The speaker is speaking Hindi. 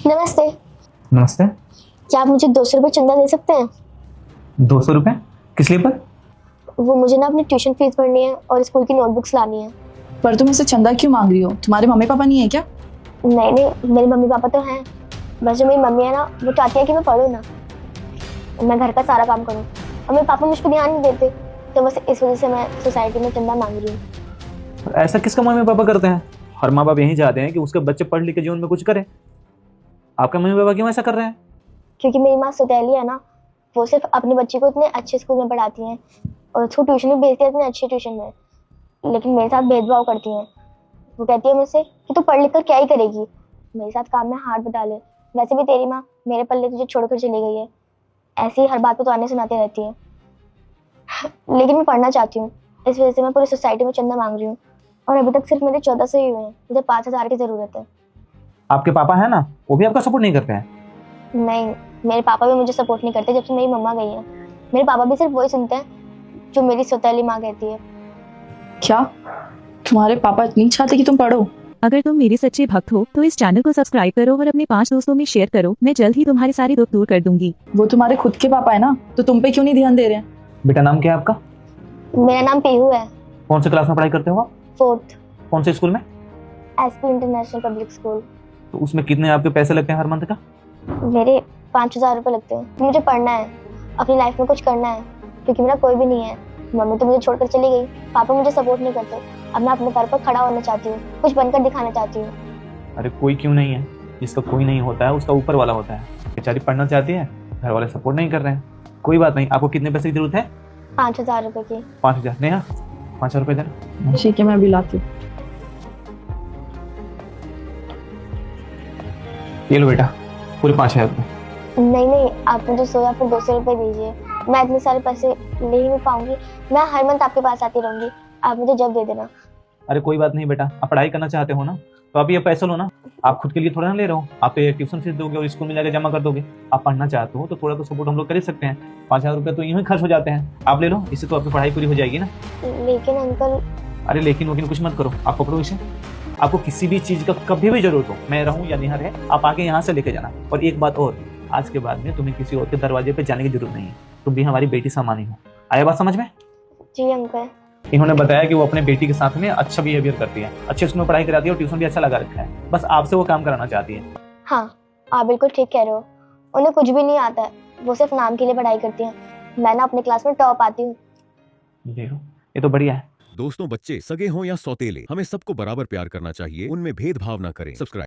नमस्ते। नमस्ते। क्या आप मुझे 200 रुपये चंदा दे सकते हैं? 200 रुपये? किस लिए पर? वो मुझे ना अपनी ट्यूशन फीस भरनी है और स्कूल की नोटबुक्स लानी है। पर तुम इससे चंदा क्यों मांग रही हो? तुम्हारे मम्मी पापा नहीं है क्या? नहीं नहीं, मेरे मम्मी पापा तो हैं, बस जो मेरी मम्मी है ना वो चाहती है कि मैं पढूं ना, मैं घर का सारा काम करूं, और मेरे पापा मुझ पर ध्यान नहीं देते, तो बस इस वजह से मैं सोसाइटी में चंदा मांग रही हूँ। ऐसा किसका मम्मी पापा करते हैं? हर माँ बाप यही चाहते हैं कि उसके बच्चे पढ़ लिख के जीवन में कुछ करे। आपके मम्मी पापा क्यों ऐसा कर रहे हैं? क्योंकि मेरी माँ सौतेली है ना, वो सिर्फ अपने बच्चे को इतने अच्छे स्कूल में पढ़ाती हैं और उसको ट्यूशन भी भेजती है इतने अच्छे ट्यूशन में, लेकिन मेरे साथ भेदभाव करती हैं। वो कहती है मुझसे कि तू पढ़ लिख कर क्या ही करेगी, मेरे साथ काम में हाथ बटा ले, वैसे भी तेरी माँ मेरे पल्ले तुझे छोड़कर चली गई है। ऐसे ही हर बात पर ताने सुनाती रहती है। लेकिन मैं पढ़ना चाहती हूँ, इस वजह से मैं पूरी सोसाइटी में चंदा मांग रही हूँ, और अभी तक सिर्फ मेरे 14 से ही हुए हैं, मुझे 5,000 की ज़रूरत है। आपके पापा है ना, वो भी आपका सपोर्ट नहीं करते हैं? नहीं, मेरे पापा भी मुझे सपोर्ट नहीं करते जब से मेरी मम्मा गई है। मेरे पापा भी सिर्फ वही सुनते हैं जो मेरी सौतेली माँ कहती है। क्या तुम्हारे पापा इतनी चाहते कि तुम पढ़ो? अगर तुम मेरे सच्चे भक्त हो तो इस चैनल को सब्सक्राइब करो और अपने 5 दोस्तों में शेयर करो। मैं जल्द ही तुम्हारे सारे दुख दूर कर दूंगी। वो तुम्हारे खुद के पापा है ना, तो तुम पे क्यों नहीं ध्यान दे रहे हैं? बेटा, नाम क्या है आपका? मेरा नाम पीहू है। कौन से क्लास में पढ़ाई करते हो आप? 4th, कौन से स्कूल में? SP international public school. तो उसमें कितने आपके पैसे लगते हैं हर मंथ का? मेरे 5,000 रुपये लगते हैं। मुझे पढ़ना है, अपनी लाइफ में कुछ करना है, क्योंकि मेरा कोई भी नहीं है। मम्मी तो मुझे छोड़कर चली गई, पापा मुझे सपोर्ट नहीं करते। अब मैं अपने पैर पर खड़ा होना चाहती हूँ, कुछ बनकर दिखाना चाहती हूँ। अरे कोई क्यों नहीं है, जिसका कोई नहीं होता है उसका ऊपर वाला होता है। बेचारी पढ़ना चाहती है, घर वाले सपोर्ट नहीं कर रहे हैं। कोई बात नहीं, आपको कितने पैसे की जरूरत है? 5,000 रुपये की। 5,000? नेहा, 5,000 रुपये देना। ठीक है, मैं अभी लाती हूँ। ये लो बेटा, पूरे 5,000 रुपये। नहीं नहीं, आप मुझे 100 या फिर 200 रुपये दीजिए। मैं इतने सारे पैसे ले ही नहीं पाऊंगी। मैं हर मंथ आपके पास आती रहूंगी, आप मुझे जब दे देना। अरे कोई बात नहीं बेटा, आप पढ़ाई करना चाहते हो ना, तो आप ये पैसे लो ना। आप खुद के लिए थोड़ा ना ले रहे हो, आप तो ये ट्यूशन फीस दोगे और स्कूल में जाकर जमा कर दोगे। आप पढ़ना चाहते हो तो थोड़ा तो सपोर्ट हम लोग कर ही सकते हैं। 5,000 रुपये तो यूं ही खर्च हो जाते हैं, आप ले लो, इससे तो आपकी पढ़ाई पूरी हो जाएगी ना। लेकिन अंकल। अरे लेकिन वकीन कुछ मत करो, आप पकड़ो इसे। आपको किसी भी चीज का कभी भी जरूरत हो, मैं रहूं या निहार है, आप आके यहाँ से लेके जाना। और एक बात और, आज के बाद में तुम्हें किसी और के दरवाजे पे जाने की जरूरत नहीं है। तुम भी हमारी बेटी समान ही हो। आया बात समझ में? जी अंकल। इन्होंने बताया कि वो अपने बेटी के साथ में अच्छा बिहेवियर करती है, अच्छे स्कूल में पढ़ाई कराती है और ट्यूशन भी अच्छा लगा रखा है। बस आपसे वो काम कराना चाहती है। हाँ, आप बिल्कुल ठीक कह रहे हो। उन्हें कुछ भी नहीं आता है, वो सिर्फ नाम के लिए पढ़ाई करती हैं। मैं ना अपने क्लास में टॉप आती हूँ। देखो, ये तो बढ़िया है। दोस्तों, बच्चे सगे हों या सौतेले, हमें सबको बराबर प्यार करना चाहिए, उनमें भेदभाव ना करें। सब्सक्राइब